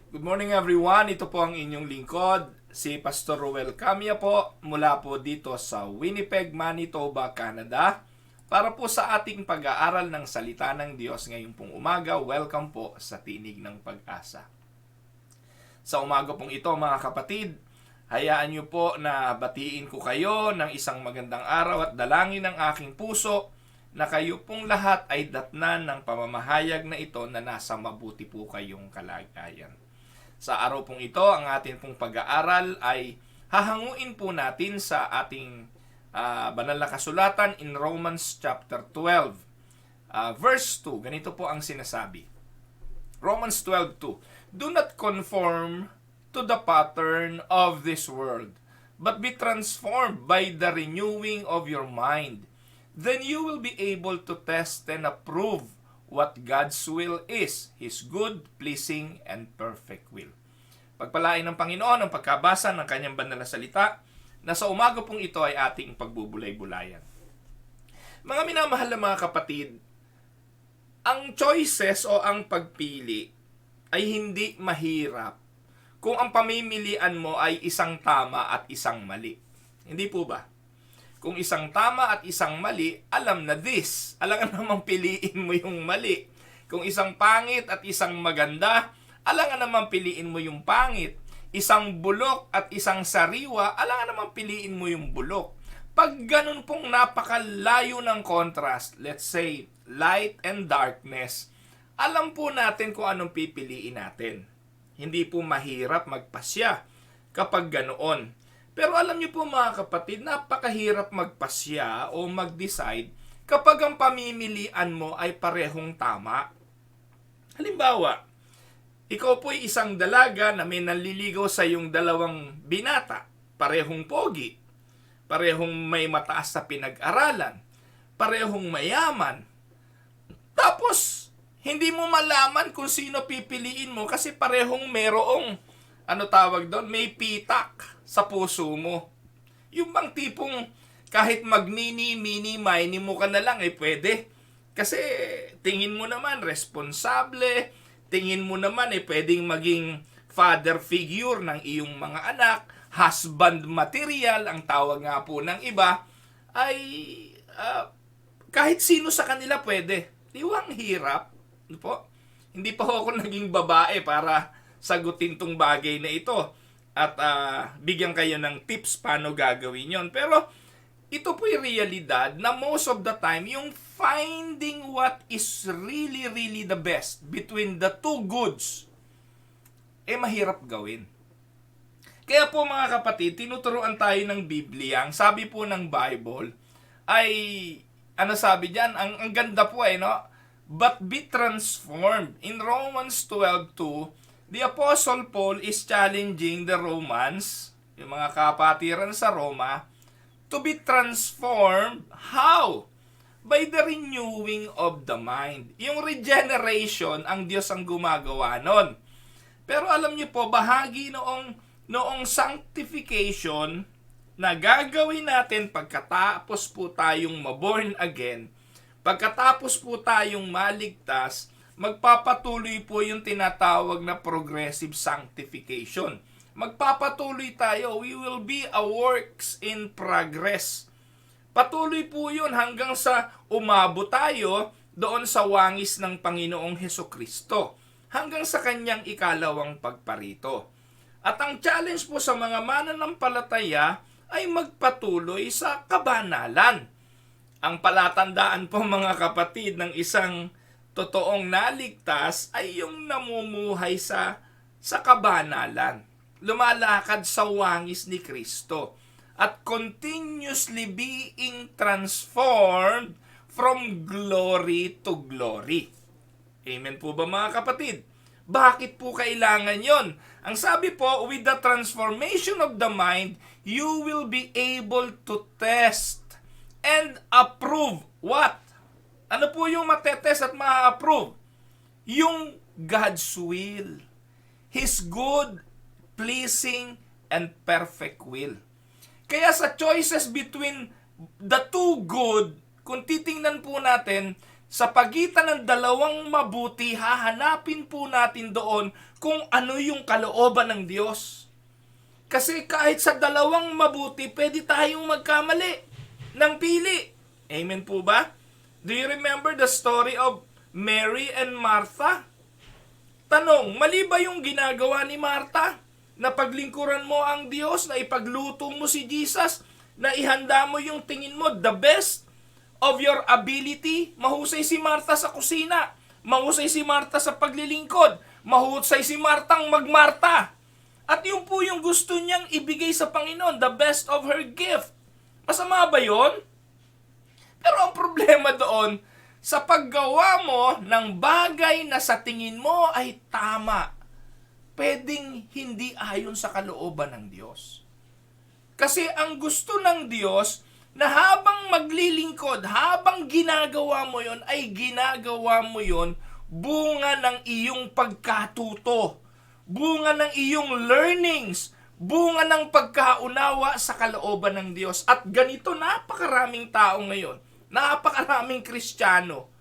Good morning everyone, ito po ang inyong lingkod, si Pastor Ruel Camia po, mula po dito sa Winnipeg, Manitoba, Canada. Para po sa ating pag-aaral ng salita ng Diyos ngayong pong umaga, welcome po sa Tinig ng Pag-asa. Sa umaga pong ito mga kapatid, hayaan niyo po na batiin ko kayo ng isang magandang araw at dalangin ng aking puso na kayo pong lahat ay datnan ng pamamahayag na ito na nasa mabuti po kayong kalagayan. Sa araw pong ito, ang ating pong pag-aaral ay hahanguin po natin sa ating banal na kasulatan in Romans chapter 12, verse 2. Ganito po ang sinasabi. Romans 12:2. Do not conform to the pattern of this world, but be transformed by the renewing of your mind. Then you will be able to test and approve what God's will is, His good, pleasing, and perfect will. Pagpalain ng Panginoon ang pagkabasa ng kanyang banal na salita na sa umaga pong ito ay ating pagbubulay-bulayan. Mga minamahal na mga kapatid, ang choices o ang pagpili ay hindi mahirap kung ang pamimilian mo ay isang tama at isang mali. Hindi po ba? Kung isang tama at isang mali, alam na this. Alam nga namang piliin mo yung mali. Kung isang pangit at isang maganda, alam nga namang piliin mo yung pangit. Isang bulok at isang sariwa, alam nga namang piliin mo yung bulok. Pag ganun pong napakalayo ng contrast, let's say, light and darkness, alam po natin kung anong pipiliin natin. Hindi po mahirap magpasya kapag ganoon. Pero alam niyo po mga kapatid, napakahirap magpasya o mag-decide kapag ang pamimilian mo ay parehong tama. Halimbawa, ikaw po ay isang dalaga na may nanliligaw sa iyong dalawang binata. Parehong pogi, parehong may mataas na pinag-aralan, parehong mayaman. Tapos, hindi mo malaman kung sino pipiliin mo kasi parehong merong, may pitak sa puso mo. Yung bang tipong kahit mag-mini mo ka na lang pwede. Kasi tingin mo naman responsable, tingin mo naman pwedeng maging father figure ng iyong mga anak, husband material, ang tawag nga po ng iba, ay kahit sino sa kanila pwede. Di ba ang hirap? Po? Hindi pa ako naging babae para sagutin tong bagay na ito at bigyan kayo ng tips paano gagawin yon. Pero ito po yung realidad na most of the time, yung finding what is really the best between the two goods, mahirap gawin. Kaya po mga kapatid, tinuturuan tayo ng Biblia. Ang sabi po ng Bible ay, sabi diyan, ang ganda po no? But be transformed. In Romans 12:2, the Apostle Paul is challenging the Romans, yung mga kapatiran sa Roma, to be transformed. How? By the renewing of the mind. Yung regeneration, ang Diyos ang gumagawa nun. Pero alam niyo po, bahagi noong sanctification na gagawin natin pagkatapos po tayong maborn again, pagkatapos po tayong maligtas, magpapatuloy po yung tinatawag na progressive sanctification. Magpapatuloy tayo. We will be a works in progress. Patuloy po yun hanggang sa umabot tayo doon sa wangis ng Panginoong Hesukristo. Hanggang sa kanyang ikalawang pagparito. At ang challenge po sa mga mananampalataya ay magpatuloy sa kabanalan. Ang palatandaan po mga kapatid ng isang totoong naligtas ay yung namumuhay sa kabanalan. Lumalakad sa wangis ni Kristo at continuously being transformed from glory to glory. Amen po ba mga kapatid? Bakit po kailangan yon? Ang sabi po, with the transformation of the mind, you will be able to test and approve what? Ano po yung matetest at ma-approve? Yung God's will. His good, pleasing, and perfect will. Kaya sa choices between the two good, kung titingnan po natin, Sa pagitan ng dalawang mabuti, hahanapin po natin doon kung ano yung kalooban ng Diyos. Kasi kahit sa dalawang mabuti, pwede tayong magkamali ng pili. Amen po ba? Do you remember the story of Mary and Martha? Tanong, mali ba yung ginagawa ni Martha? Na paglingkuran mo ang Diyos, na ipagluto mo si Jesus, na ihanda mo yung tingin mo, the best of your ability. Mahusay si Martha sa kusina. Mahusay si Martha sa paglilingkod. Mahusay si Martang magmarta. At yun po yung gusto niyang ibigay sa Panginoon, the best of her gift. Masama ba yun? Pero ang problema doon, sa paggawa mo ng bagay na sa tingin mo ay tama, pwedeng hindi ayon sa kalooban ng Diyos. Kasi ang gusto ng Diyos, na habang maglilingkod, habang ginagawa mo yon, ay ginagawa mo yon bunga ng iyong pagkatuto, bunga ng iyong learnings, bunga ng pagkaunawa sa kalooban ng Diyos. At ganito, napakaraming tao ngayon, napakaraming Kristiyano,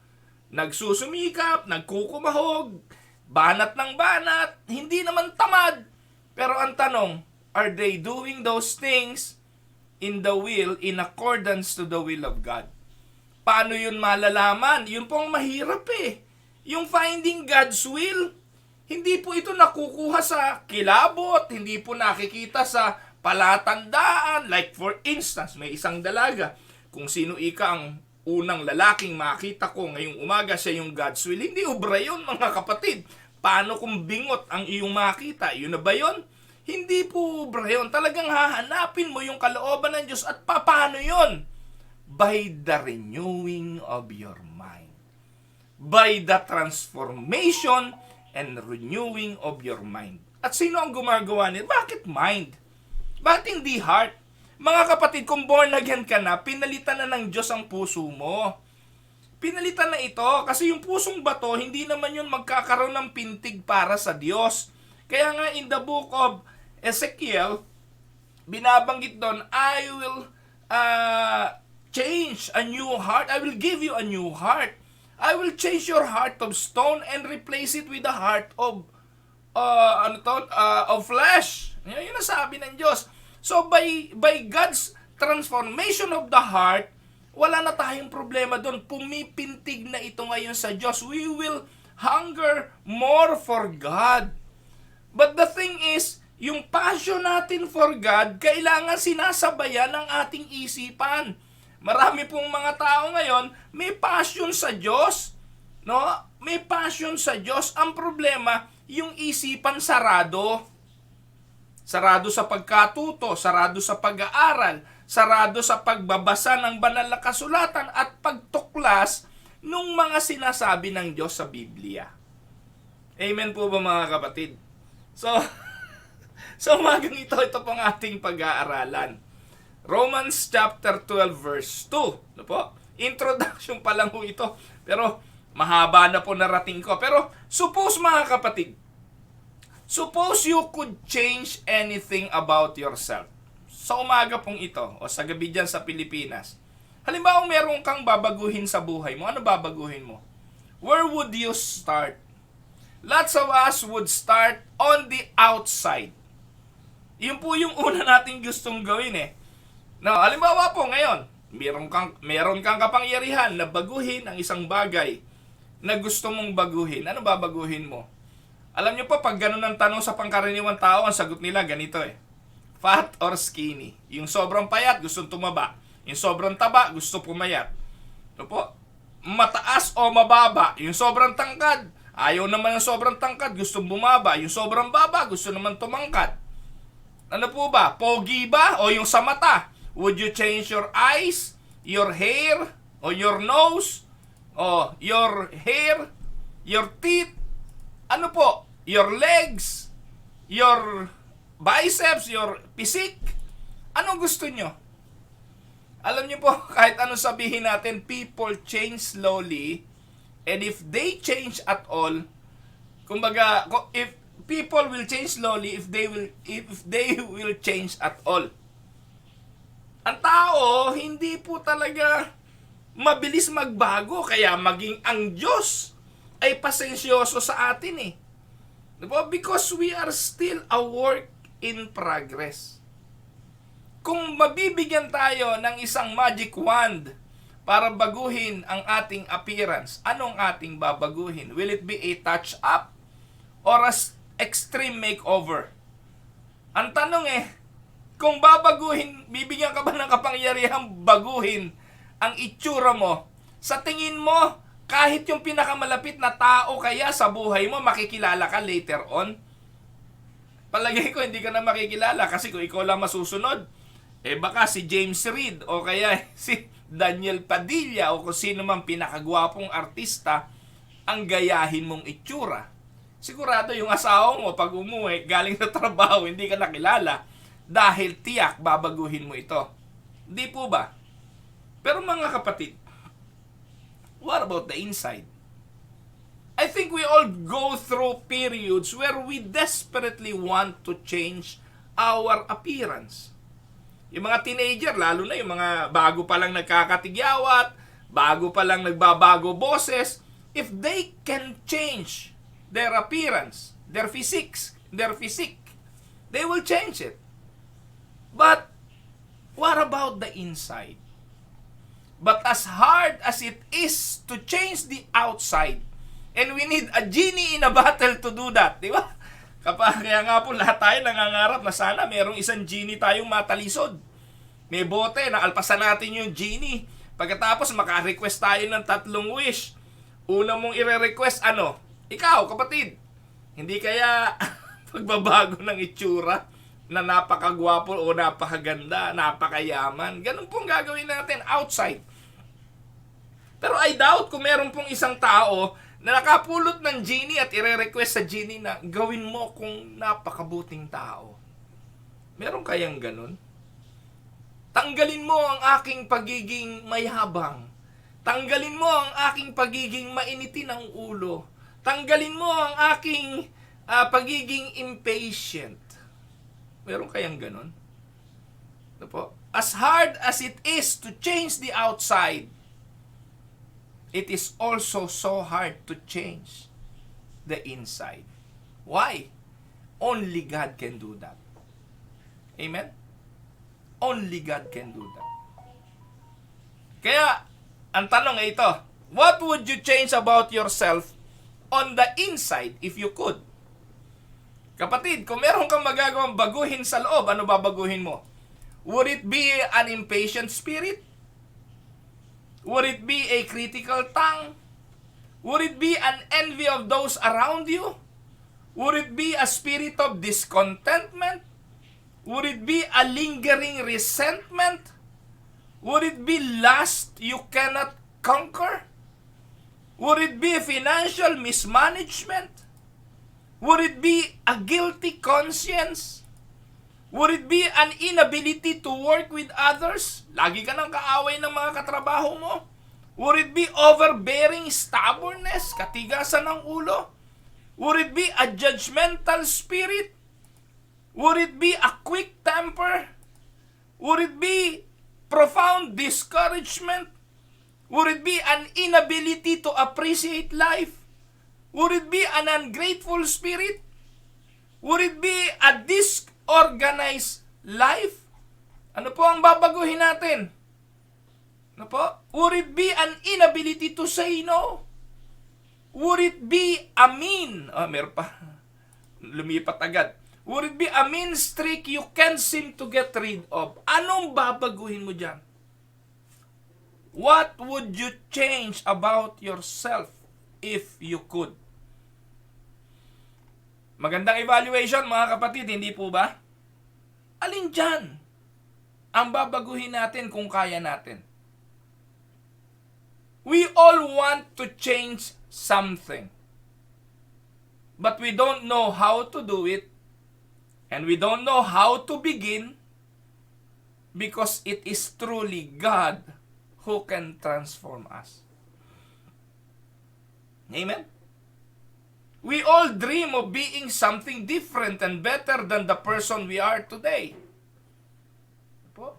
nagsusumikap, nagkukumahog, banat ng banat, hindi naman tamad. Pero ang tanong, are they doing those things in the will, in accordance to the will of God? Paano yun malalaman? Yun pong mahirap eh. Yung finding God's will, hindi po ito nakukuha sa kilabot, hindi po nakikita sa palatandaan. Like for instance, may isang dalaga, kung sino ika ang unang lalaking makita ko ngayong umaga, siya yung God's will. Hindi ubra yun, mga kapatid. Paano kung bingot ang iyong makita? Yun na ba yun? Hindi po ubra yun. Talagang hahanapin mo yung kalooban ng Diyos. At paano yun? By the renewing of your mind. By the transformation and renewing of your mind. At sino ang gumagawa nito? Bakit mind? Bakit hindi heart? Mga kapatid, kung born again ka na, pinalitan na ng Diyos ang puso mo. Pinalitan na ito kasi yung pusong bato, hindi naman yun magkakaroon ng pintig para sa Diyos. Kaya nga in the book of Ezekiel, binabanggit doon, I will change a new heart. I will give you a new heart. I will change your heart of stone and replace it with a heart of of flesh. Yun ang sabi ng Diyos. So by God's transformation of the heart, wala na tayong problema doon. Pumipintig na ito ngayon sa Diyos. We will hunger more for God. But the thing is, yung passion natin for God, kailangan sinasabayan ng ating isipan. Marami pong mga tao ngayon, may passion sa Diyos. No? May passion sa Diyos. Ang problema, yung isipan sarado. Sarado sa pagkatuto, sarado sa pag-aaral, sarado sa pagbabasa ng banal na kasulatan at pagtuklas nung mga sinasabi ng Diyos sa Biblia. Amen po ba mga kapatid? So umagang ito pong ating pag-aaralan. Romans chapter 12 verse 2. Ano po? Introduction pa lang po ito. Pero mahaba na po narating ko. Pero suppose mga kapatid, suppose you could change anything about yourself. Sa umaga pong ito, o sa gabi dyan sa Pilipinas, halimbawa meron kang babaguhin sa buhay mo, ano babaguhin mo? Where would you start? Lots of us would start on the outside. Yun po yung una nating gustong gawin eh. No, halimbawa po ngayon, meron kang kapangyarihan na baguhin ang isang bagay na gusto mong baguhin. Ano babaguhin mo? Alam niyo po, pag ganun ang tanong sa pangkaraniwang tao, ang sagot nila ganito eh. Fat or skinny? Yung sobrang payat, gustong tumaba. Yung sobrang taba, gusto pumayat. Ano po? Mataas o mababa? Yung sobrang tangkad, ayaw naman ng sobrang tangkad, gustong bumaba. Yung sobrang baba, gusto naman tumangkad. Ano po ba? Pogi ba? O yung sa mata? Would you change your eyes, your hair, o your nose, o your hair, your teeth? Ano po? Your legs, your biceps, your physique? Anong gusto nyo? Alam nyo po, kahit anong sabihin natin, people change slowly, and if they change at all, kumbaga, if people will change slowly, if they will change at all. Ang tao, hindi po talaga mabilis magbago. Kaya maging ang Diyos ay pasensyoso sa atin eh. Diba? Because we are still a work in progress. Kung mabibigyan tayo ng isang magic wand para baguhin ang ating appearance, anong ating babaguhin? Will it be a touch-up or a extreme makeover? Ang tanong kung babaguhin, bibigyan ka ba ng kapangyarihang baguhin ang itsura mo, sa tingin mo, kahit yung pinakamalapit na tao kaya sa buhay mo, makikilala ka later on? Palagay ko, hindi ka na makikilala kasi kung ikaw lang masusunod, baka si James Reid o kaya si Daniel Padilla o kung sino man pinakagwapong artista ang gayahin mong itsura. Sigurado yung asawa mo pag umuwi, galing sa trabaho, hindi ka nakilala dahil tiyak babaguhin mo ito. Di po ba? Pero mga kapatid, what about the inside? I think we all go through periods where we desperately want to change our appearance. Yung mga teenager, lalo na yung mga bago pa lang nagkakatigyawat, bago pa lang nagbabago boses, if they can change their appearance, their physique, they will change it. But what about the inside? But as hard as it is to change the outside, and we need a genie in a bottle to do that, di ba? Kaya nga po lahat tayo nangangarap na sana merong isang genie tayong matalisod. May bote, naalpasan natin yung genie. Pagkatapos maka-request tayo ng 3 wish. Una mong ire-request, ano? Ikaw, kapatid, hindi kaya pagbabago ng itsura na napakagwapo o napakaganda, napakayaman? Ganun pong gagawin natin outside. Pero I doubt kung meron pong isang tao na nakapulot ng genie at ire-request sa genie na gawin mo kung napakabuting tao. Meron kayang ganun? Tanggalin mo ang aking pagiging mayabang. Tanggalin mo ang aking pagiging mainitin ng ulo. Tanggalin mo ang aking pagiging impatient. Meron kayang ganun? Ito po. As hard as it is to change the outside, it is also so hard to change the inside. Why? Only God can do that. Amen? Only God can do that. Kaya, ang tanong ay ito, what would you change about yourself on the inside if you could? Kapatid, kung meron kang magagawang baguhin sa loob, ano babaguhin mo? Would it be an impatient spirit? Would it be a critical tongue? Would it be an envy of those around you? Would it be a spirit of discontentment? Would it be a lingering resentment? Would it be lust you cannot conquer? Would it be financial mismanagement? Would it be a guilty conscience? Would it be an inability to work with others? Lagi ka nang kaaway ng mga katrabaho mo? Would it be overbearing stubbornness, katigasan ng ulo? Would it be a judgmental spirit? Would it be a quick temper? Would it be profound discouragement? Would it be an inability to appreciate life? Would it be an ungrateful spirit? Would it be a disorganized life? Ano po ang babaguhin natin? Ano po? Would it be an inability to say no? Would it be a mean? Meron pa. Lumipat agad. Would it be a mean streak you can't seem to get rid of? Anong babaguhin mo dyan? What would you change about yourself if you could? Magandang evaluation, mga kapatid, hindi po ba? Alin dyan ang babaguhin natin kung kaya natin? We all want to change something. But we don't know how to do it. And we don't know how to begin because it is truly God who can transform us. Amen? We all dream of being something different and better than the person we are today. Po?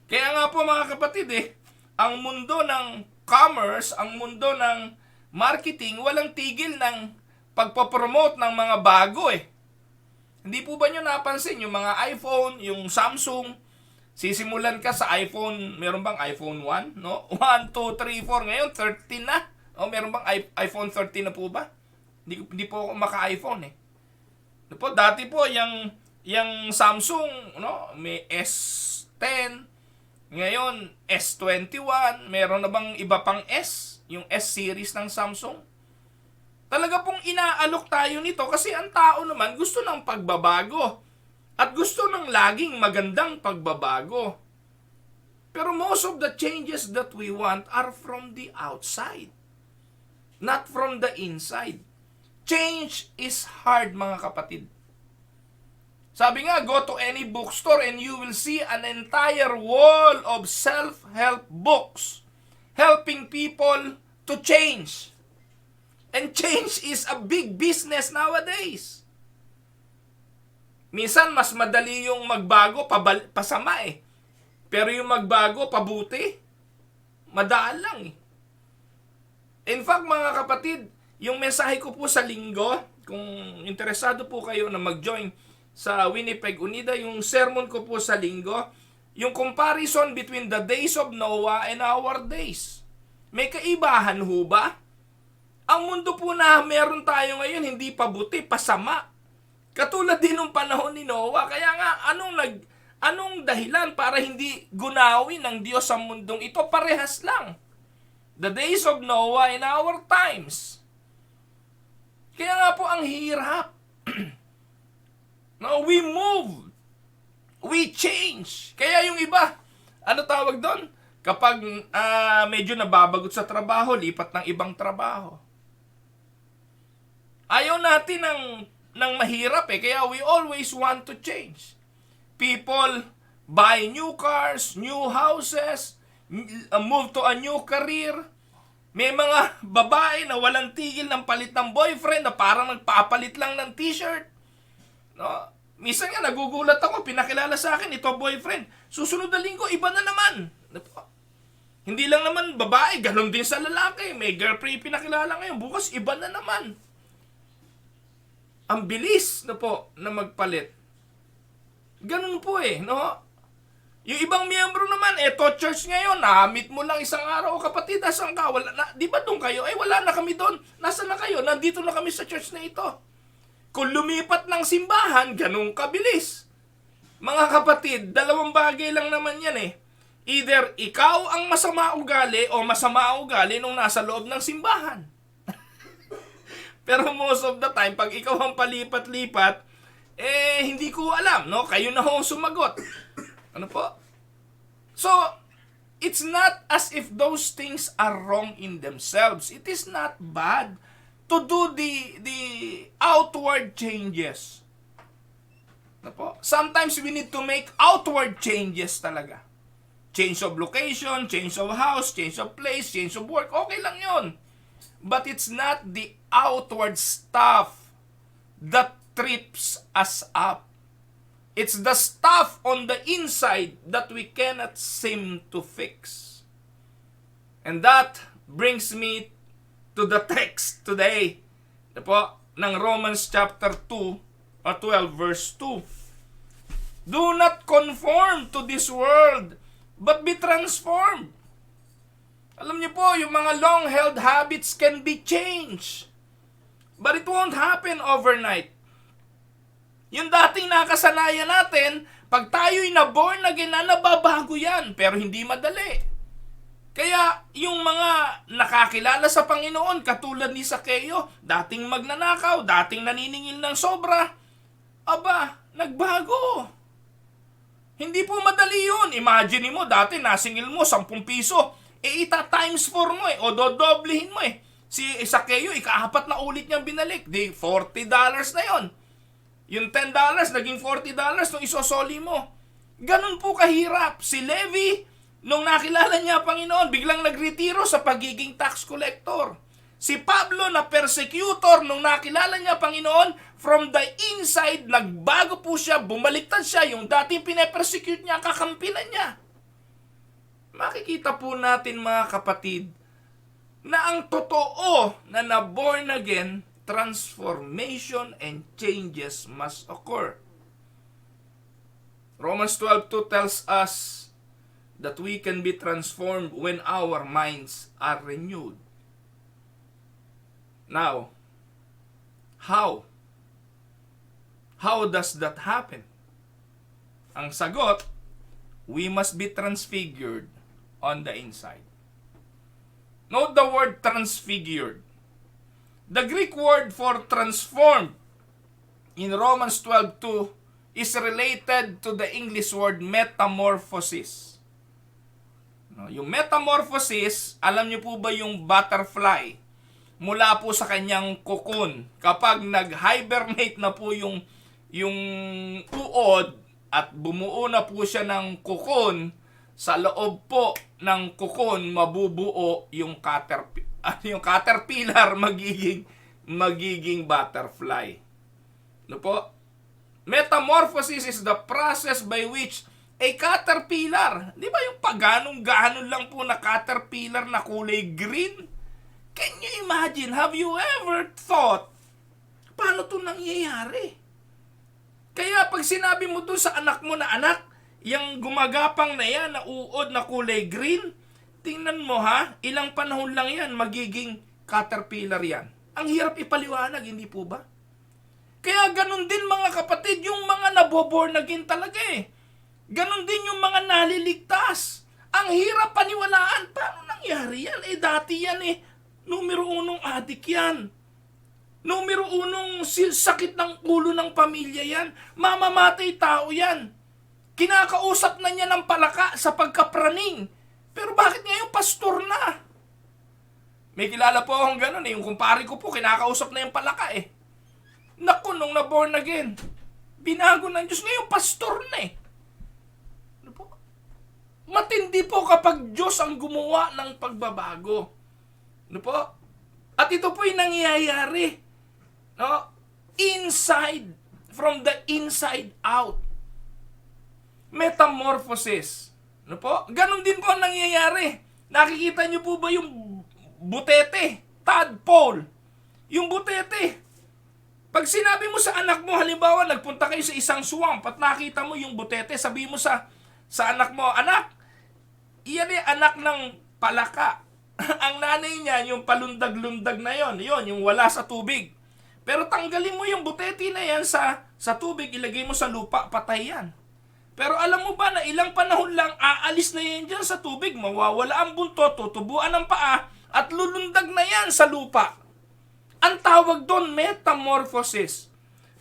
Kaya nga po mga kapatid ang mundo ng commerce, ang mundo ng marketing, walang tigil ng pagpapromote ng mga bago Hindi po ba nyo napansin yung mga iPhone, yung Samsung, sisimulan ka sa iPhone, meron bang iPhone 1? No? 1, 2, 3, 4, ngayon 13 na. O, meron bang iPhone 13 na po ba? Hindi po ako maka-iPhone No po, dati po yung Samsung, no, may S10, ngayon S21, meron na bang iba pang S? Yung S series ng Samsung? Talaga pong inaalok tayo nito kasi ang tao naman gusto ng pagbabago at gusto ng laging magandang pagbabago. Pero most of the changes that we want are from the outside, not from the inside. Change is hard, mga kapatid. Sabi nga, go to any bookstore and you will see an entire wall of self-help books helping people to change. And change is a big business nowadays. Minsan, mas madali yung magbago, pasama Pero yung magbago, pabuti, madaan lang In fact, mga kapatid, yung mensahe ko po sa linggo, kung interesado po kayo na mag-join sa Winnipeg Unida, yung sermon ko po sa linggo, yung comparison between the days of Noah and our days. May kaibahan ho ba? Ang mundo po na meron tayo ngayon, hindi pabuti, pasama. Katulad din ng panahon ni Noah. Kaya nga, anong dahilan para hindi gunawin ng Diyos sa mundong ito? Parehas lang. The days of Noah in our times. Kaya nga po ang hirap. No, we move. We change. Kaya yung iba, ano tawag doon? Kapag medyo nababagot sa trabaho, lipat ng ibang trabaho. Ayaw natin ng mahirap kaya we always want to change. People buy new cars, new houses, move to a new career. May mga babae na walang tigil ng palit ng boyfriend na parang nagpapalit lang ng t-shirt. No? Minsan nga nagugulat ako, pinakilala sa akin, ito boyfriend. Susunod na linggo, iba na naman. Hindi lang naman babae, ganun din sa lalaki. May girlfriend pinakilala ngayon, bukas iba na naman. Ang bilis na magpalit. Ganun po no? Yung ibang miyembro naman, church ngayon, na-meet mo lang isang araw, kapatid, asan ka? Di ba doon kayo? Wala na kami doon. Nasaan na kayo? Nandito na kami sa church na ito. Kung lumipat ng simbahan, ganun kabilis. Mga kapatid, dalawang bagay lang naman yan Either ikaw ang masama ugali o masama ugali nung nasa loob ng simbahan. Pero most of the time, pag ikaw ang palipat-lipat, hindi ko alam, no? Kayo na ho sumagot. Ano po? So, it's not as if those things are wrong in themselves. It is not bad to do the outward changes. Ano po? Sometimes we need to make outward changes talaga. Change of location, change of house, change of place, change of work. Okay lang yun. But it's not the outward stuff that trips us up. It's the stuff on the inside that we cannot seem to fix. And that brings me to the text today. Ng Romans chapter 2 or 12 verse 2. Do not conform to this world, but be transformed. Alam niyo po, yung mga long-held habits can be changed. But it won't happen overnight. Yung dating nakasanayan natin, pag tayo'y na-born again, nababago yan. Pero hindi madali. Kaya yung mga nakakilala sa Panginoon, katulad ni Sakeo, dating magnanakaw, dating naniningil ng sobra, aba, nagbago. Hindi po madali yun. Imagine mo, dati nasingil mo 10 piso, ita times 4 mo o dodoblehin mo Si Sakeo, ika-4 na ulit niyang binalik. Di, $40 na yon. Yung $10, naging $40 nung isosoli mo. Ganun po kahirap. Si Levi, nung nakilala niya Panginoon, biglang nagretiro sa pagiging tax collector. Si Pablo na persecutor, nung nakilala niya Panginoon, from the inside, nagbago po siya, bumaliktad siya, yung dating pinapersecute niya, kakampinan niya. makikita po natin mga kapatid na ang totoo na born again, transformation and changes must occur. Romans 12:2 tells us that we can be transformed when our minds are renewed. Now, how? How does that happen? Ang sagot, we must be transfigured on the inside. Note the word transfigured. The Greek word for transformed in Romans 12:2 is related to the English word metamorphosis. Yung metamorphosis, alam niyo po ba yung butterfly? Mula po sa kanyang cocoon, kapag nag-hibernate na po yung uod at bumuo na po siya ng cocoon, sa loob po ng cocoon mabubuo yung caterpillar magiging butterfly. No po? Metamorphosis is the process by which a caterpillar, di ba yung paganong-ganon lang po na caterpillar na kulay green? Can you imagine? Have you ever thought, paano to nangyayari? Kaya pag sinabi mo dun sa anak mo na, anak, yung gumagapang na yan, na uod na kulay green, tingnan mo ha, ilang panahon lang yan, magiging caterpillar yan. Ang hirap ipaliwanag, hindi po ba? Kaya ganun din mga kapatid, yung mga naboborn again talaga eh. Ganun din yung mga naliligtas. Ang hirap paniwalaan, paano nangyari yan? Dati yan numero 1 adik yan. Numero 1 sakit ng ulo ng pamilya yan. Mamamatay tao yan. Kinakausap na niya ng palaka sa pagkapraning. Pero bakit ngayon pastor na? May kilala po akong ganun yung kumpare ko po, kinakausap na yung palaka Naku, nung na-born again, binago ng Diyos, ngayon pastor na Ano po? Matindi po kapag Diyos ang gumawa ng pagbabago. Ano po? At ito po yung nangyayari. No? Inside, from the inside out. Metamorphosis. Ano po? Ganon din po ang nangyayari. Nakikita niyo po ba yung butete? Tadpole. Yung butete. Pag sinabi mo sa anak mo, halimbawa, nagpunta kayo sa isang swamp at nakita mo yung butete, sabi mo sa anak mo, anak, iyan anak ng palaka. Ang nanay niya, yung palundag-lundag na yon, yung wala sa tubig. Pero tanggalin mo yung butete na yan sa tubig, ilagay mo sa lupa, patay yan. Pero alam mo ba na ilang panahon lang, aalis na yan dyan sa tubig, mawawala ang buntot, tutubuan ng paa, at lulundag na yan sa lupa. Ang tawag doon, metamorphosis.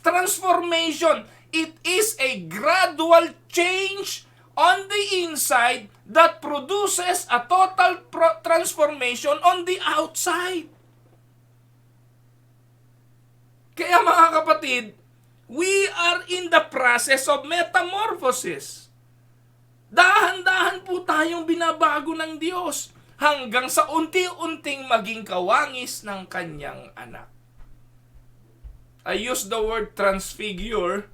Transformation. It is a gradual change on the inside that produces a total transformation on the outside. Kaya mga kapatid, we are in the process of metamorphosis. Dahan-dahan po tayong binabago ng Diyos hanggang sa unti-unting maging kawangis ng kanyang anak. I use the word transfigure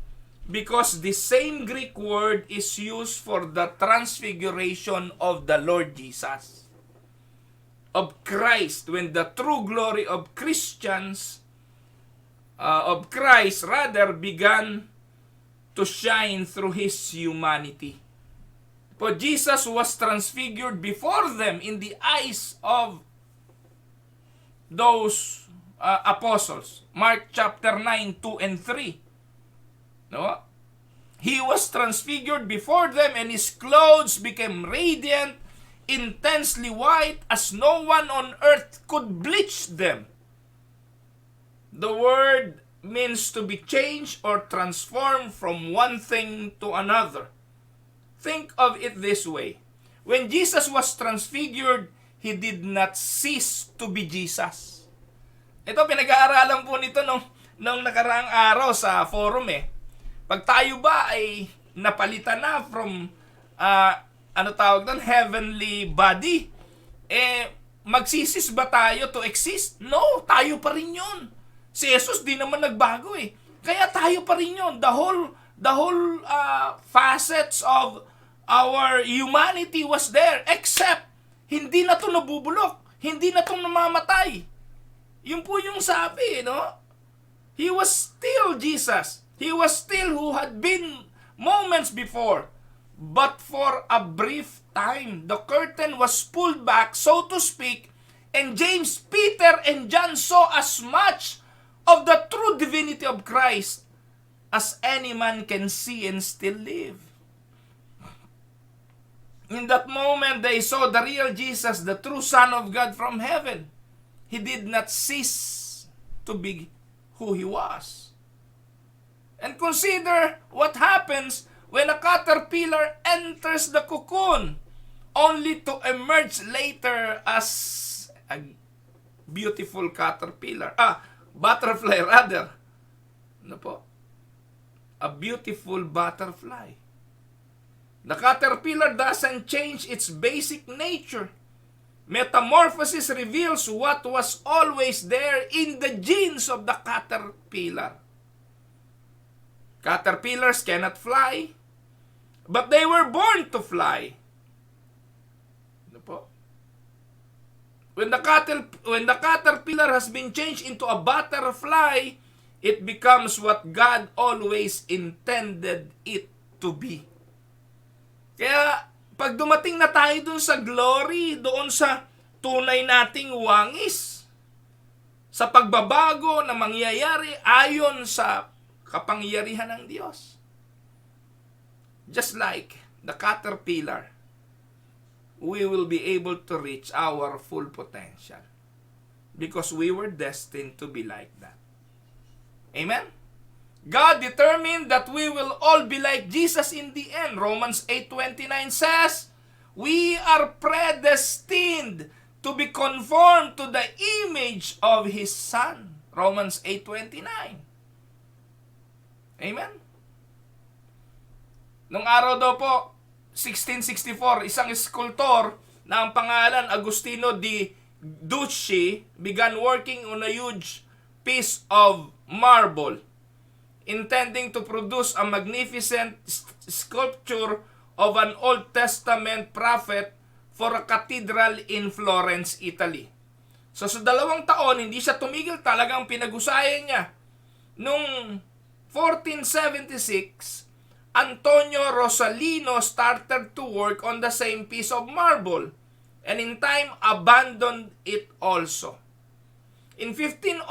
because the same Greek word is used for the transfiguration of the Lord Jesus, of Christ, when the true glory of Christians, of Christ rather, began to shine through His humanity. For Jesus was transfigured before them in the eyes of those apostles. Mark chapter 9, 2 and 3. No? He was transfigured before them and His clothes became radiant, intensely white, as no one on earth could bleach them. The word means to be changed or transformed from one thing to another. Think of it this way. When Jesus was transfigured, He did not cease to be Jesus. Ito, pinag-aaralan po nito nung nakaraang araw sa forum Pag tayo ba ay napalitan na from, heavenly body, magsisis ba tayo to exist? No, tayo pa rin yun. Si Jesus di naman nagbago Kaya tayo pa rin yun. The whole facets of our humanity was there, except hindi na to nabubulok, hindi na to namamatay. Yun po yung sabi, no? He was still Jesus. He was still who had been moments before. But for a brief time, the curtain was pulled back, so to speak, and James, Peter, and John saw as much of the true divinity of Christ as any man can see and still live. In that moment, they saw the real Jesus, the true Son of God from heaven. He did not cease to be who he was. And consider what happens when a caterpillar enters the cocoon, only to emerge later as a beautiful butterfly rather. Ano po? A beautiful butterfly. The caterpillar doesn't change its basic nature. Metamorphosis reveals what was always there in the genes of the caterpillar. Caterpillars cannot fly, but they were born to fly. Ano po? When the caterpillar has been changed into a butterfly, it becomes what God always intended it to be. Kaya, pag dumating na tayo dun sa glory, doon sa tunay nating wangis, sa pagbabago na mangyayari ayon sa kapangyarihan ng Diyos. Just like the caterpillar, we will be able to reach our full potential because we were destined to be like that. Amen? God determined that we will all be like Jesus in the end. Romans 8:29 says, we are predestined to be conformed to the image of His Son. Romans 8:29. Amen? Nung araw daw po, 1664, isang sculptor na ang pangalan Agustino di Ducci began working on a huge piece of marble, intending to produce a magnificent sculpture of an Old Testament prophet for a cathedral in Florence, Italy. So sa 2 taon, hindi siya tumigil, talagang pinag-usayan niya. Noong 1476, Antonio Rosalino started to work on the same piece of marble and in time abandoned it also. In 1501,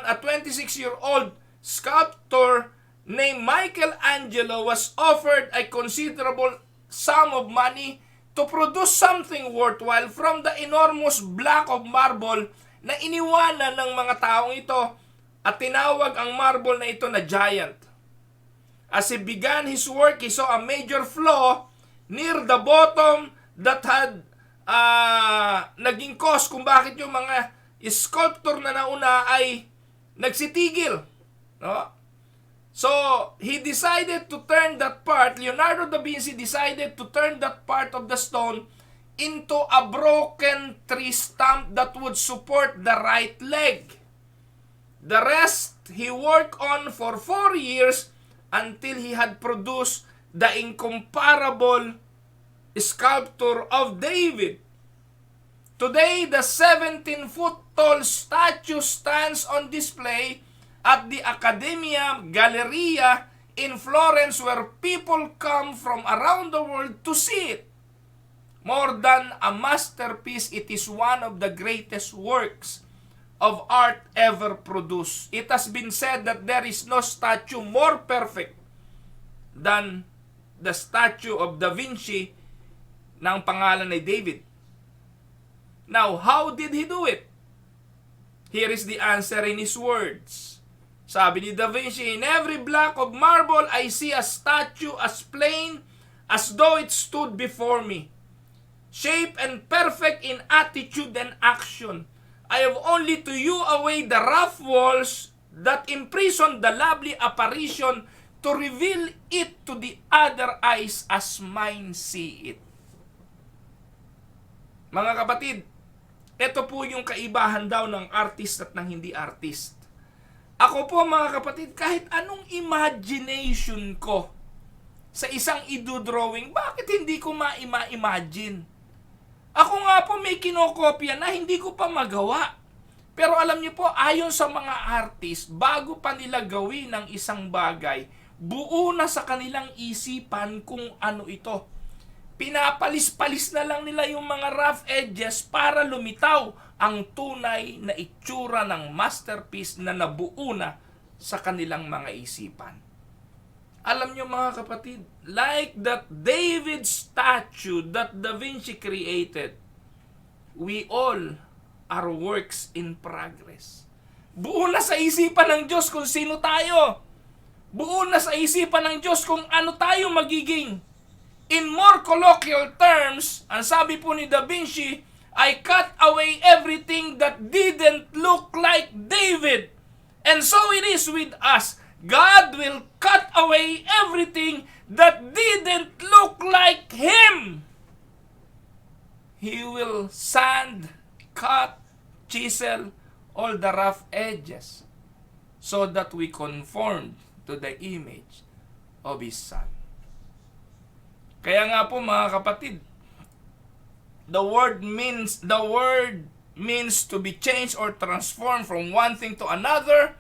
a 26-year-old sculptor named Michelangelo was offered a considerable sum of money to produce something worthwhile from the enormous block of marble na iniwanan ng mga taong ito at tinawag ang marble na ito na giant. As he began his work, he saw a major flaw near the bottom that had naging cause kung bakit yung mga sculptor na nauna ay nagsitigil. No? So, he decided to turn that part, Leonardo da Vinci decided to turn that part of the stone into a broken tree stump that would support the right leg. The rest, he worked on for 4 years until he had produced the incomparable sculpture of David. Today, the 17-foot-tall statue stands on display at the Accademia Galleria in Florence, where people come from around the world to see it. More than a masterpiece, it is one of the greatest works of art ever produced. It has been said that there is no statue more perfect than the statue of Da Vinci na ang pangalan ay David. Now, how did he do it? Here is the answer in his words. Sabi ni Da Vinci, in every block of marble, I see a statue as plain as though it stood before me, shape and perfect in attitude and action. I have only to hew away the rough walls that imprison the lovely apparition to reveal it to the other eyes as mine see it. Mga kapatid, ito po yung kaibahan daw ng artist at ng hindi artist. Ako po mga kapatid, kahit anong imagination ko sa isang idodrawing, bakit hindi ko ma-imagine? Ako nga po may kinokopya na hindi ko pa magawa. Pero alam niyo po, ayon sa mga artist, bago pa nila gawin ng isang bagay, buo na sa kanilang isipan kung ano ito. Pinapalis-palis na lang nila yung mga rough edges para lumitaw ang tunay na itsura ng masterpiece na nabuo na sa kanilang mga isipan. Alam niyo mga kapatid, like that David statue that Da Vinci created, we all are works in progress. Buo na sa isipan ng Diyos kung sino tayo. Buo na sa isipan ng Diyos kung ano tayo magiging. In more colloquial terms, ang sabi po ni Da Vinci, I cut away everything that didn't look like David. And so it is with us. God will cut away everything that didn't look like Him. He will sand, cut, chisel all the rough edges so that we conform to the image of His Son. Kaya nga po mga kapatid, the word means to be changed or transformed from one thing to another.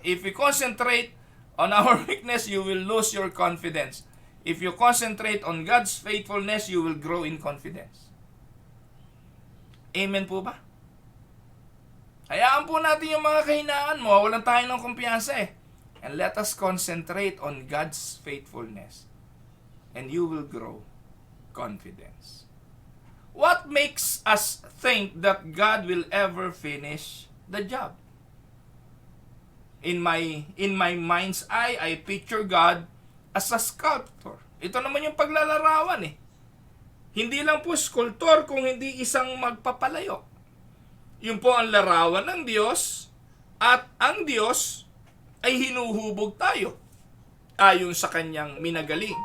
If we concentrate on our weakness, you will lose your confidence. If you concentrate on God's faithfulness, you will grow in confidence. Amen po ba? Hayaan po natin yung mga kahinaan mo. Walang tayo ng kumpiyansa eh. And let us concentrate on God's faithfulness. And you will grow confidence. What makes us think that God will ever finish the job? In my mind's eye, I picture God as a sculptor. Ito naman yung paglalarawan eh. Hindi lang po sculptor kung hindi isang magpapalayo. Yun po ang larawan ng Diyos at ang Diyos ay hinuhubog tayo ayon sa kanyang minagaling.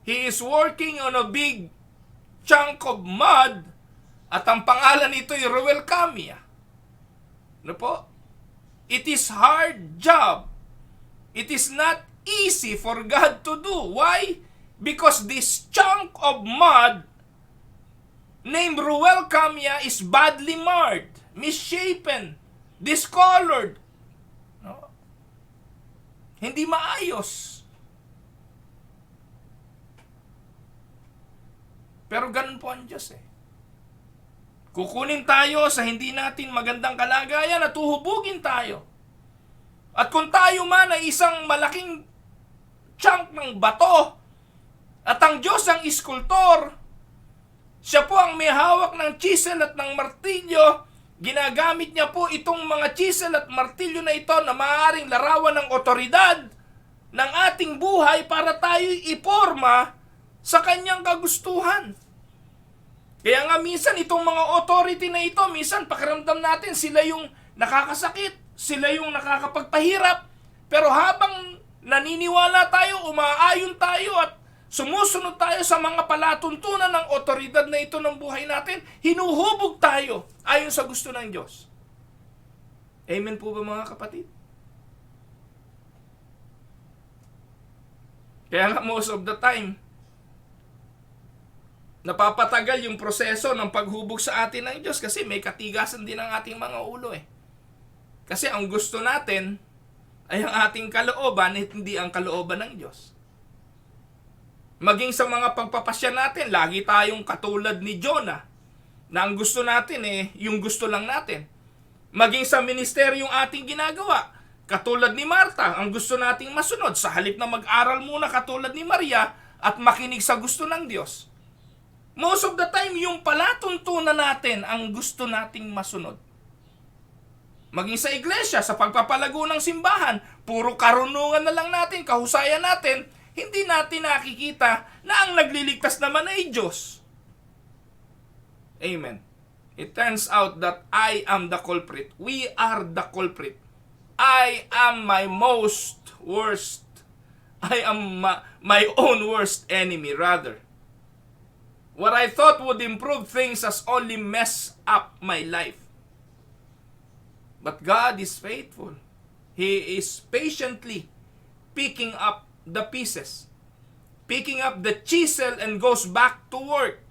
He is working on a big chunk of mud at ang pangalan nito ay Ruel Camia. Ano po? It is hard job. It is not easy for God to do. Why? Because this chunk of mud named Ruel Camia is badly marred, misshapen, discolored. No? Hindi maayos. Pero ganun po ang Diyos eh. Kukunin tayo sa hindi natin magandang kalagayan at uhubugin tayo. At kung tayo man ay isang malaking chunk ng bato at ang Diyos ang iskultor, siya po ang may hawak ng chisel at ng martilyo, ginagamit niya po itong mga chisel at martilyo na ito na maaaring larawan ng otoridad ng ating buhay para tayo'y iporma sa kanyang kagustuhan. Kaya nga minsan itong mga authority na ito, minsan pakiramdam natin sila yung nakakasakit, sila yung nakakapagpahirap. Pero habang naniniwala tayo, umaayon tayo at sumusunod tayo sa mga palatuntunan ng otoridad na ito ng buhay natin, hinuhubog tayo ayon sa gusto ng Diyos. Amen po ba mga kapatid? Kaya nga most of the time, napapatagal yung proseso ng paghubog sa atin ng Diyos kasi may katigasan din ang ating mga ulo eh. Kasi ang gusto natin ay ang ating kalooban at hindi ang kalooban ng Diyos. Maging sa mga pagpapasya natin, lagi tayong katulad ni Jonah na ang gusto natin eh, yung gusto lang natin. Maging sa ministeryong ating ginagawa, katulad ni Marta, ang gusto nating masunod sa halip na mag-aral muna katulad ni Maria at makinig sa gusto ng Diyos. Most of the time, yung palatuntunan natin ang gusto nating masunod. Maging sa iglesia, sa pagpapalago ng simbahan, puro karunungan na lang natin, kahusayan natin, hindi natin nakikita na ang nagliligtas naman ay Diyos. Amen. It turns out that I am the culprit. We are the culprit. I am my most worst. I am my own worst enemy, rather. What I thought would improve things has only messed up my life. But God is faithful. He is patiently picking up the pieces, picking up the chisel and goes back to work.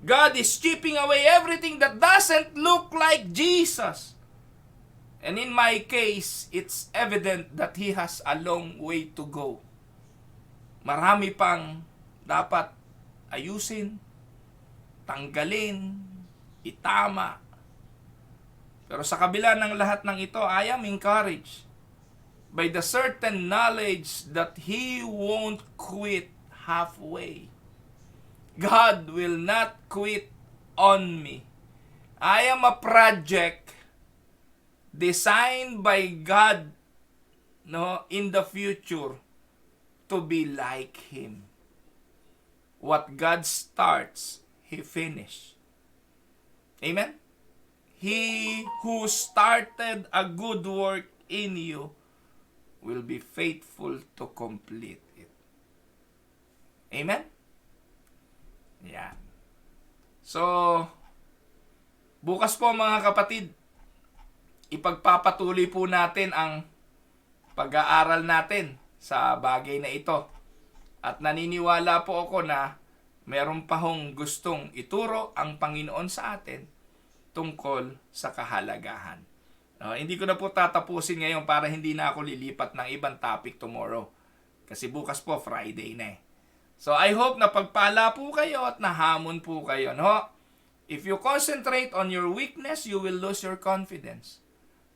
God is chipping away everything that doesn't look like Jesus. And in my case, it's evident that He has a long way to go. Marami pang dapat ayusin, tanggalin, itama. Pero sa kabila ng lahat ng ito, I am encouraged by the certain knowledge that He won't quit halfway. God will not quit on me. I am a project designed by God, in the future to be like Him. What God starts, He finishes. Amen? He who started a good work in you will be faithful to complete it. Amen? Yan. So, bukas po mga kapatid, ipagpapatuloy po natin ang pag-aaral natin sa bagay na ito. At naniniwala po ako na meron pa hong gustong ituro ang Panginoon sa atin tungkol sa kahalagahan. Hindi ko na po tatapusin ngayon para hindi na ako lilipat ng ibang topic tomorrow. Kasi bukas po Friday na eh. So I hope na pagpala po kayo at nahamon po kayo. No? If you concentrate on your weakness, you will lose your confidence.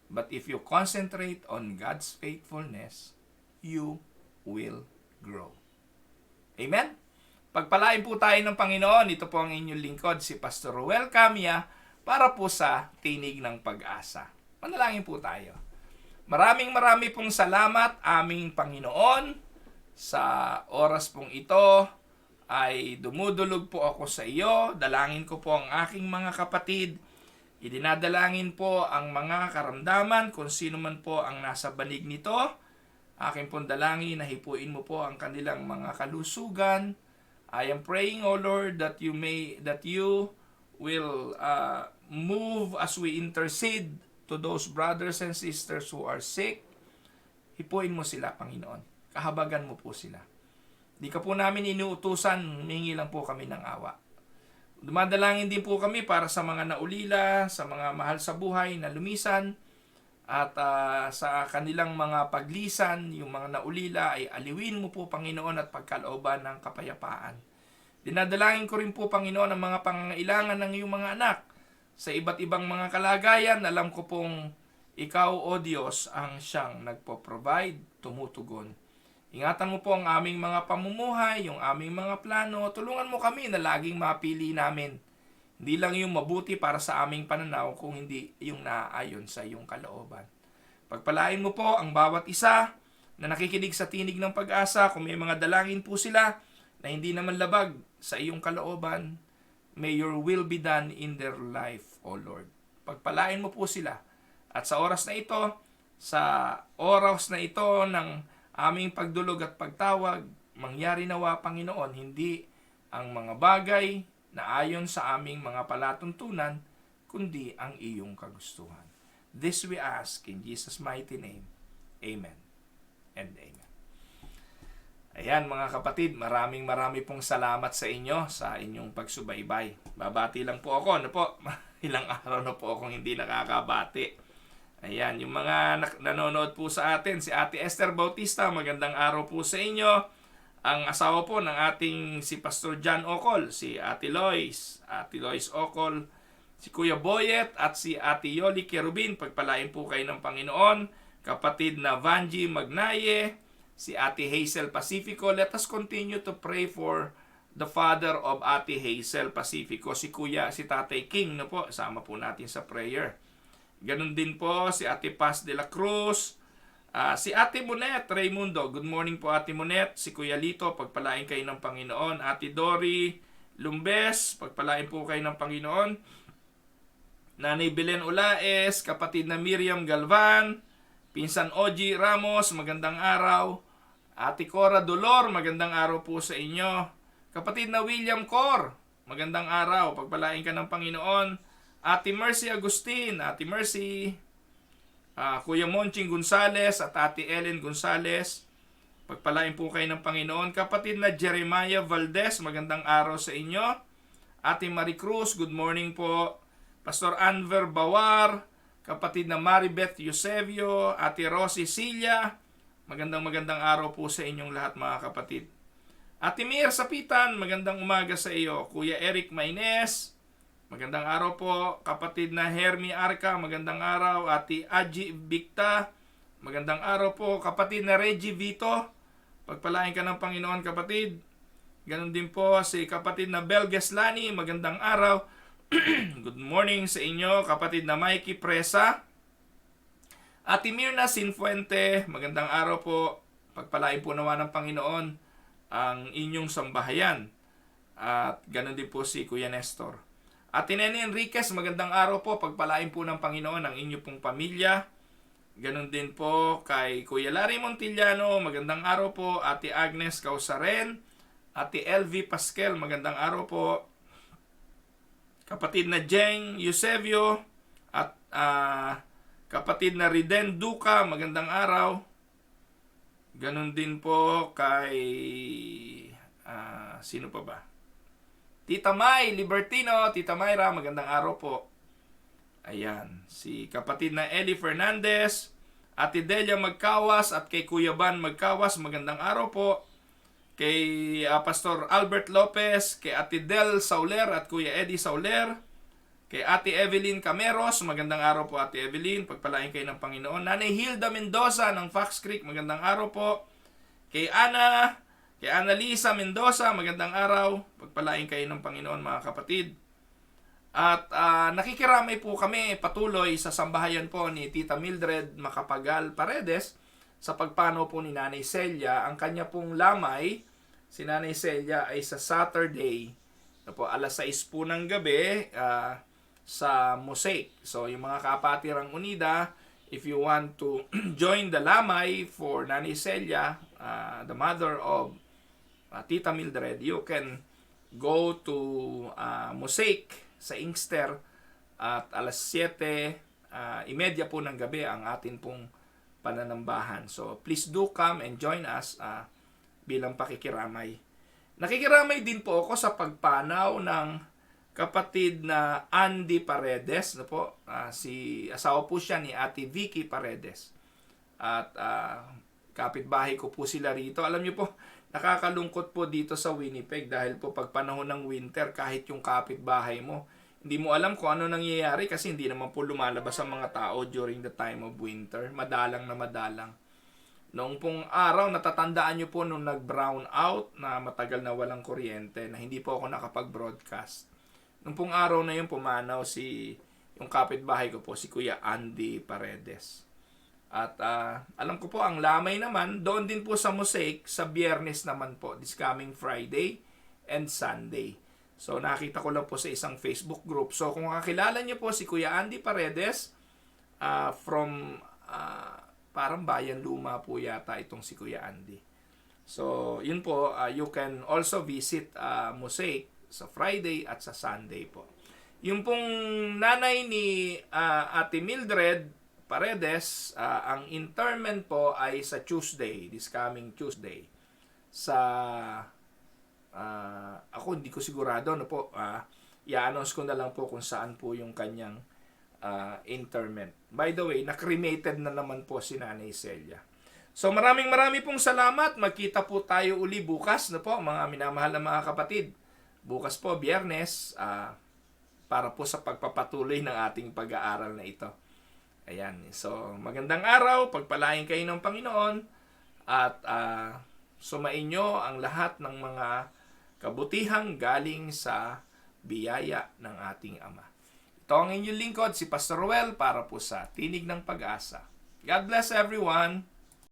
But if you concentrate on God's faithfulness, you will grow. Amen? Pagpalain po tayo ng Panginoon. Ito po ang inyong lingkod, si Pastor Ruel Camia, para po sa Tinig ng Pag-asa. Manalangin po tayo. Maraming pong salamat, aming Panginoon. Sa oras pong ito ay dumudulog po ako sa iyo. Dalangin ko po ang aking mga kapatid. Idinadalangin po ang mga karamdaman kung sino man po ang nasa banig nito. Aking pong dalangin na hipuin mo po ang kanilang mga kalusugan. I am praying, O Lord, that you will move as we intercede to those brothers and sisters who are sick. Hipuin mo sila, Panginoon. Kahabagan mo po sila. Di ka po namin inuutusan, humingi lang po kami ng awa. Dumadalangin din po kami para sa mga naulila, sa mga mahal sa buhay na lumisan, at sa kanilang mga paglisan, yung mga naulila ay aliwin mo po, Panginoon, at pagkalooban ng kapayapaan. Dinadalangin ko rin po, Panginoon, ang mga pangangailangan ng iyong mga anak sa iba't ibang mga kalagayan. Alam ko pong Ikaw, O Diyos, ang siyang nagpo-provide, tumutugon. Ingatan mo po ang aming mga pamumuhay, yung aming mga plano. Tulungan mo kami na laging mapili namin. Hindi lang yung mabuti para sa aming pananaw, kung hindi yung naaayon sa iyong kalooban. Pagpalain mo po ang bawat isa na nakikinig sa Tinig ng Pag-asa. Kung may mga dalangin po sila na hindi naman labag sa iyong kalooban, may your will be done in their life, O Lord. Pagpalain mo po sila. At sa oras na ito ng aming pagdulog at pagtawag, mangyari nawa, Panginoon, hindi ang mga bagay na ayon sa aming mga palatuntunan, kundi ang iyong kagustuhan. This we ask in Jesus' mighty name. Amen and amen. Ayan mga kapatid, maraming pong salamat sa inyo sa inyong pagsubaybay. Babati lang po ako, ilang araw na po akong hindi nakakabati. Ayan, yung mga nanonood po sa atin, si Ate Esther Bautista, magandang araw po sa inyo. Ang asawa po ng ating si Pastor John Ocol, si Ate Lois Ocol, si Kuya Boyet at si Ate Yoli Kerubin, pagpalain po kayo ng Panginoon. Kapatid na Vanji Magnaye, si Ate Hazel Pacifico. Let us continue to pray for the father of Ate Hazel Pacifico, si Tatay King, sama po natin sa prayer. Ganun din po si Ate Paz de la Cruz, si Ate Monet Raimundo. Good morning po Ate Monet. Si Kuya Lito, pagpalain kayo ng Panginoon. Ate Dory Lumbes, pagpalain po kayo ng Panginoon. Nanay Belen Ulaes, kapatid na Miriam Galvan, Pinsan Oji Ramos, magandang araw. Ate Cora Dolor, magandang araw po sa inyo. Kapatid na William Cor, magandang araw. Pagpalain ka ng Panginoon. Ate Mercy Agustin, Ate Mercy, Kuya Monching Gonzales at Ate Ellen Gonzales, Pagpalain po kayo ng Panginoon. Kapatid na Jeremiah Valdez, magandang araw sa inyo. Ate Maricruz, good morning po. Pastor Anver Bawar, kapatid na Maribeth Eusebio, Ate Rosie Cilia, magandang araw po sa inyong lahat mga kapatid. Ate Mir Sapitan, magandang umaga sa iyo. Kuya Eric Maynez, magandang araw po. Kapatid na Hermi Arca, magandang araw. Ate Aji Bicta, magandang araw po. Kapatid na Reggie Vito, pagpalain ka ng Panginoon kapatid. Ganon din po si kapatid na Bel Geslani, magandang araw. Good morning sa inyo. Kapatid na Mikey Presa. Ate Mirna Sinfuente, magandang araw po. Pagpalain po nawa ng Panginoon ang inyong sambahayan. At ganon din po si Kuya Nestor. Ate Nene Enriquez, magandang araw po. Pagpalain po ng Panginoon ang inyong pong pamilya. Ganon din po kay Kuya Larry Montillano, magandang araw po. Ate Agnes Causaren, Ate LV Pasquel, magandang araw po. Kapatid na Jeng Eusebio at kapatid na Riden Duca, magandang araw. Ganon din po kay sino pa ba? Tita May Libertino, Tita Mayra, magandang araw po. Ayan, si kapatid na Eli Fernandez, Ate Delia Magkawas at kay Kuya Ban Magkawas, magandang araw po. Kay Pastor Albert Lopez, kay Ate Del Sauler at Kuya Eddie Sauler, kay Ate Evelyn Cameros, magandang araw po Ate Evelyn, pagpalain kayo ng Panginoon. Nanay Hilda Mendoza ng Fox Creek, magandang araw po. Kay Annalisa Mendoza, magandang araw, pagpalain kayo ng Panginoon mga kapatid. At nakikiramay po kami patuloy sa sambahayan po ni Tita Mildred Macapagal Paredes sa pagpanaw po ni Nanay Celia. Ang kanya pong lamay, si Nanay Celia, ay sa Saturday, po, alas 6 po ng gabi sa Mosaic. So yung mga Kapatirang Unida, if you want to join the lamay for Nanay Celia, the mother of Tita Mildred, you can go to Mosaic sa Inkster at alas 7:30 po ng gabi ang atin pong pananambahan. So please do come and join us bilang pakikiramay. Nakikiramay din po ako sa pagpanaw ng kapatid na Andy Paredes, no po, si asawa po siya ni Ate Vicky Paredes. At kapitbahay ko po sila rito. Alam niyo po, nakakalungkot po dito sa Winnipeg dahil po pag panahon ng winter, kahit yung kapitbahay mo, hindi mo alam kung ano nangyayari kasi hindi naman po lumalabas ang mga tao during the time of winter. Madalang na madalang. Noong pong araw, natatandaan nyo po nung nag-brown out na matagal na walang kuryente na hindi po ako nakapag-broadcast. Noong pong araw na yun, pumanaw yung kapitbahay ko po, si Kuya Andy Paredes. At alam ko po, ang lamay naman, doon din po sa Mosaic, sa Biyernes naman po, this coming Friday and Sunday. So, nakita ko lang po sa isang Facebook group. So, kung kakilala niyo po si Kuya Andy Paredes, from, parang Bayan Luma po yata itong si Kuya Andy. So, yun po, you can also visit Mosaic sa Friday at sa Sunday po. Yung pong nanay ni Ate Mildred Paredes, ang interment po ay sa Tuesday, this coming Tuesday. Sa ako hindi ko sigurado no po. I-announce ko na lang po kung saan po yung kanyang interment. By the way, na-cremated na naman po si Nanay Celia. So maraming pong salamat. Magkita po tayo uli bukas no po, mga minamahal na mga kapatid. Bukas po, Biyernes, para po sa pagpapatuloy ng ating pag-aaral na ito. Ayan. So, magandang araw. Pagpalain kayo ng Panginoon. At sumainyo ang lahat ng mga kabutihang galing sa biyaya ng ating Ama. Ito ang inyong lingkod, si Pastor Ruel, para po sa Tinig ng Pag-asa. God bless everyone.